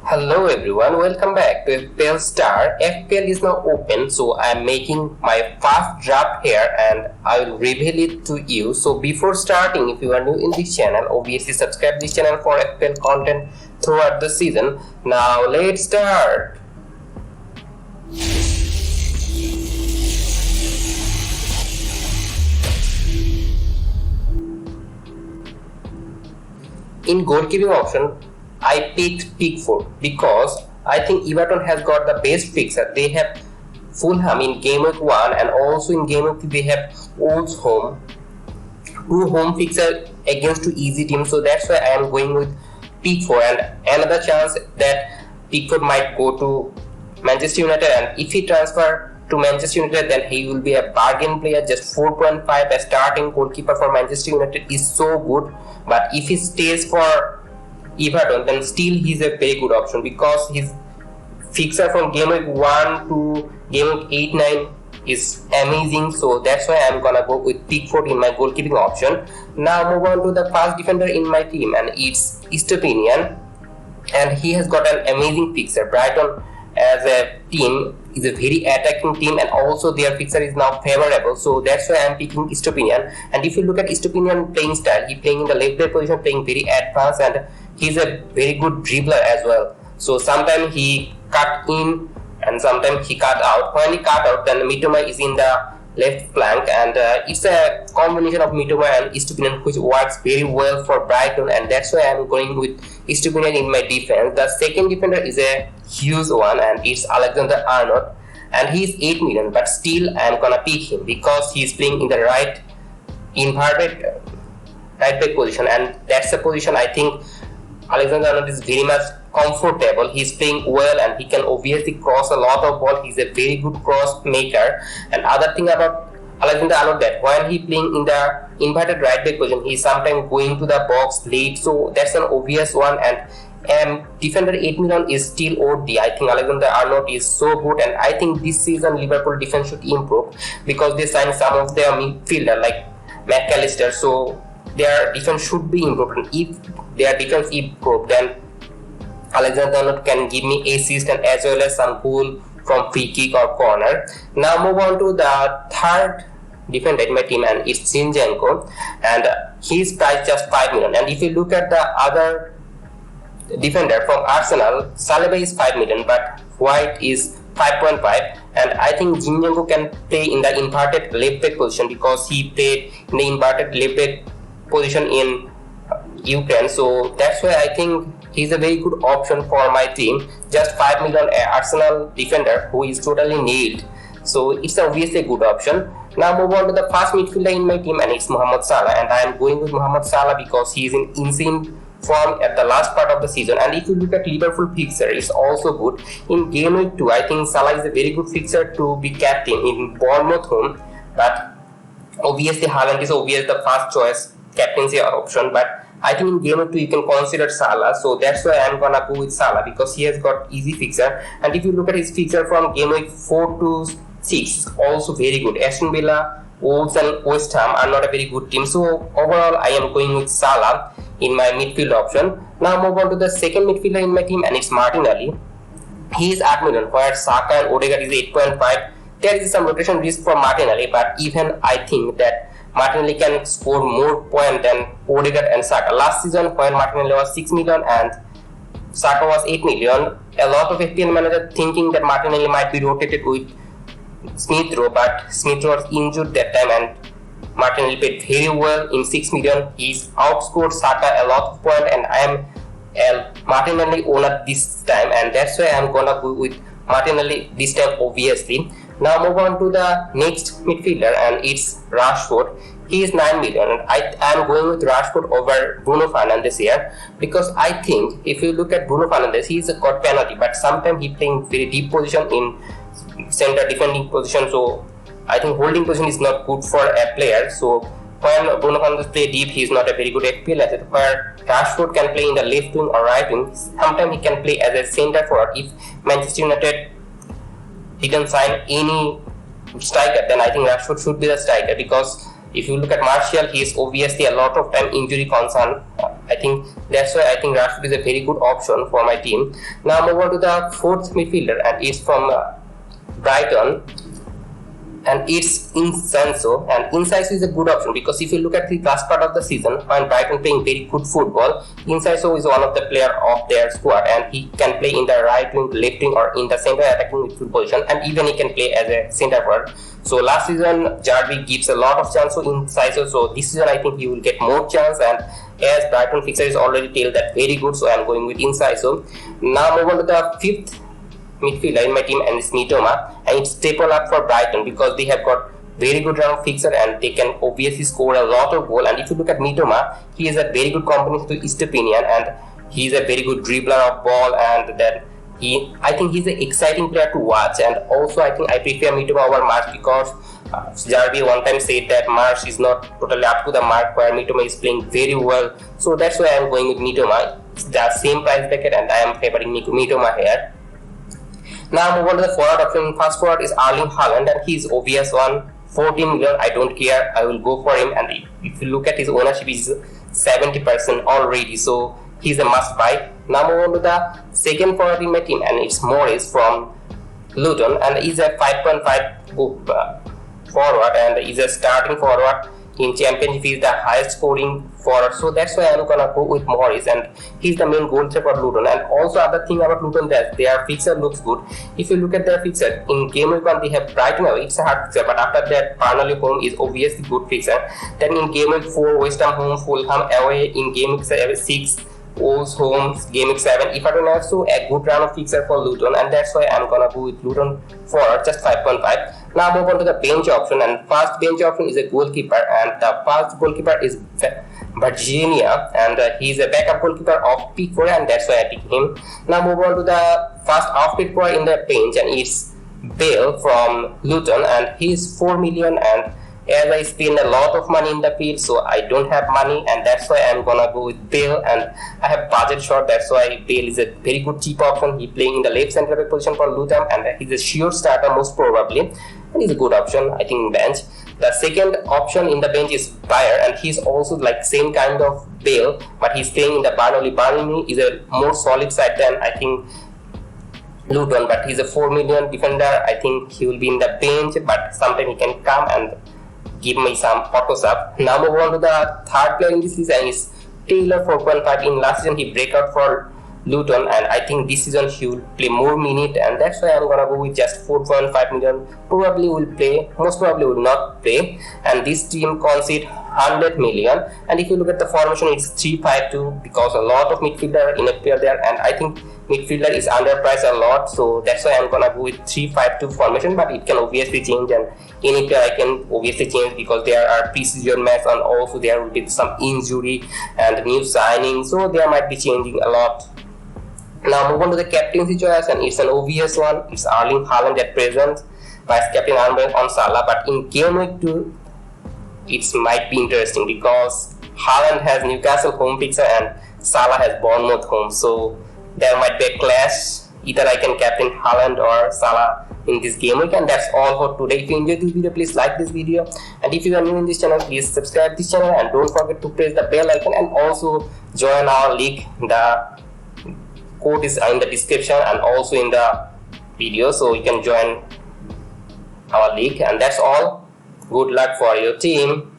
Hello everyone, welcome back to FPL STAR. FPL is now open, so I am making my first draft here and I will reveal it to you. So before starting, if you are new in this channel, obviously subscribe this channel for FPL content throughout the season. Now let's start. In goalkeeping option, I picked Pickford because I think Everton has got the best fixture. They have Fulham in game week 1 and also in game week 2 they have Wolves home. Two home fixture against two easy teams, so that's why I am going with Pickford, and another chance that Pickford might go to Manchester United, and if he transfer to Manchester United then he will be a bargain player. Just 4.5 a starting goalkeeper for Manchester United is so good, but if he stays for Everton then still he's a very good option because his fixture from game week 1 to game week 8-9 is amazing. So that's why I'm gonna go with Pickford in my goalkeeping option. Now move on to the first defender in my team, and it's Estepinian, and he has got an amazing fixture. Brighton as a team is a very attacking team, and also their fixture is now favorable, so that's why I'm picking Estepinian. And if you look at Estepinian playing style, he playing in the left back position, playing very advanced, and he's a very good dribbler as well. So sometimes he cut in and sometimes he cut out. When he cut out, then Mitoma is in the left flank, and it's a combination of Mitoma and Estepinian which works very well for Brighton, and that's why I'm going with Estepinian in my defense. The second defender is a huge one, and it's Alexander-Arnold, and he's 8 million, but still I'm gonna pick him because he's playing in the right inverted right back position, and that's the position I think Alexander-Arnold is very much comfortable. He's playing well and he can obviously cross a lot of ball. He's a very good cross maker. And other thing about Alexander-Arnold, that when he playing in the inverted right back position, he's sometimes going to the box late, so that's an obvious one. And defender 8 million is still OD. I think Alexander-Arnold is so good, and I think this season Liverpool defense should improve because they signed some of their midfielder like McAllister, so their defense should be improved. And if their defense improved, then Alexander-Arnold can give me assist and as well as some goal from free kick or corner. Now move on to the third defender in my team, and it's Zinchenko, and his price just 5 million. And if you look at the other defender from Arsenal, Saliba is 5 million, but White is 5.5, and I think Zinchenko can play in the inverted left back position because he played in the inverted left back position in Ukraine, so that's why I think he's a very good option for my team. Just 5 million Arsenal defender who is totally nailed, so it's obviously a good option. Now move on to the first midfielder in my team, and it's Mohamed Salah, and I am going with Mohamed Salah because he is in insane form at the last part of the season. And if you look at Liverpool fixture, it's also good. In game week 2, I think Salah is a very good fixture to be captain in Bournemouth home, but obviously Haaland is obviously the first choice captaincy option, but I think in game week 2 you can consider Salah, so that's why I'm gonna go with Salah because he has got easy fixture. And if you look at his fixture from game week 4 to 6, also very good. Aston Villa, Wolves and West Ham are not a very good team, so overall I am going with Salah in my midfield option. Now move on to the second midfielder in my team, and it's Martinelli. He is 8 million, where Saka and Odegaard is 8.5. There is some rotation risk for Martinelli, but even I think that Martinelli can score more points than Odegaard and Saka. Last season when Martinelli was 6 million and Saka was 8 million, a lot of FPL managers thinking that Martinelli might be rotated with Smith Rowe, but Smith Rowe was injured that time and Martinelli played very well in 6 million. He's outscored Saka a lot of points, and I am a Martinelli owner this time, and that's why I'm gonna go with Martinelli this time obviously. Now move on to the next midfielder, and it's Rashford. He is 9 million, and I am going with Rashford over Bruno Fernandes here because I think if you look at Bruno Fernandes, he is a got penalty, but sometimes he playing very deep position in center defending position, so I think holding position is not good for a player. So when Bruno Fernandes play deep, he is not a very good FPL asset. Where Rashford can play in the left wing or right wing, sometimes he can play as a center forward. If Manchester United didn't sign any striker, then I think Rashford should be the striker because If you look at Martial, he is obviously a lot of time injury concern. I think that's why I think Rashford is a very good option for my team. Now move on to the fourth midfielder, and it's from Brighton, and it's Incenso. And Incenso is a good option because if you look at the last part of the season when Brighton playing very good football, Incenso is one of the player of their squad, and he can play in the right wing, left wing, or in the center attacking midfield position, and even he can play as a centre forward. So last season Jarvi gives a lot of chance to Incenso, so this season I think he will get more chance, and as Brighton fixture is already tell that very good, so I am going with Incenso. Now move on to the fifth midfielder in my team, and it's Mitoma, and it's staple up for Brighton because they have got very good round fixer and they can obviously score a lot of goal. And if you look at Mitoma, he is a very good combination to Estepinian, and he is a very good dribbler of ball, and that I think he's an exciting player to watch. And also I think I prefer Mitoma over March because Jarvi one time said that March is not totally up to the mark where Mitoma is playing very well, so that's why I am going with Mitoma. It's the same price bracket and I am favoring Mitoma here. Now move on to the forward option. First forward is Erling Haaland, and he is obvious one, 14 million. I don't care, I will go for him. And if you look at his ownership, is 70% already, so he's a must buy. Now move on to the second forward in my team, and it's Morris from Luton, and he's a 5.5 forward, and he's a starting forward in championship. He's the highest scoring forward, so that's why I'm gonna go with Morris, and he's the main goal threat for Luton. And also other thing about Luton, that their fixture looks good. If you look at their fixture in game week 1, they have Brighton away, it's a hard fixture, but after that Burnley home is obviously good fixture. Then in game week 4, West Ham home, Fulham away. In game week 6, Wolves home, game week 7. If I don't have, so a good round of fixture for Luton, and that's why I'm gonna go with Luton for just 5.5. Now move on to the bench option, and first bench option is a goalkeeper, and the first goalkeeper is Virginia, and he's a backup goalkeeper of Pickford, and that's why I picked him. Now move on to the first off-pitch player in the bench, and it's Bale from Luton, and he's 4 million. And as I spend a lot of money in the field, so I don't have money, and that's why I'm gonna go with Bale, and I have budget short, that's why Bale is a very good cheap option. He's playing in the left center back position for Luton, and he's a sure starter most probably, and he's a good option I think in bench. The second option in the bench is Bayer, and he's also like same kind of Bale, but he's playing in the Burnley. Burnley is a more solid side than I think Luton, but he's a 4 million defender. I think he will be in the bench, but sometime he can come and give me some auto sub. Now move on to the third player in this season is Taylor, 4.5. In last season he break out for Luton, and I think this season he will play more minute, and that's why I'm gonna go with just 4.5 million. Probably will play, most probably will not play, and this team concede 100 million. And if you look at the formation, it's 3-5-2 because a lot of midfielder in FPL there, and I think midfielder is underpriced a lot, so that's why I'm gonna go with 3-5-2 formation, but it can obviously change, and any player I can obviously change because there are pre-season match, and also there will be some injury and new signing, so there might be changing a lot. Now move on to the captaincy choice, and it's an obvious one. It's Erling Haaland at present, vice captain on Salah, but in game week 2 it might be interesting because Haaland has Newcastle home fixture and Salah has Bournemouth home, so there might be a clash. Either I can captain Haaland or Salah in this game week. And that's all for today. If you enjoyed this video, please like this video, and if you are new in this channel, please subscribe this channel, and don't forget to press the bell icon, and also join our league. The code is in the description and also in the video, so you can join our league. And that's all. Good luck for your team.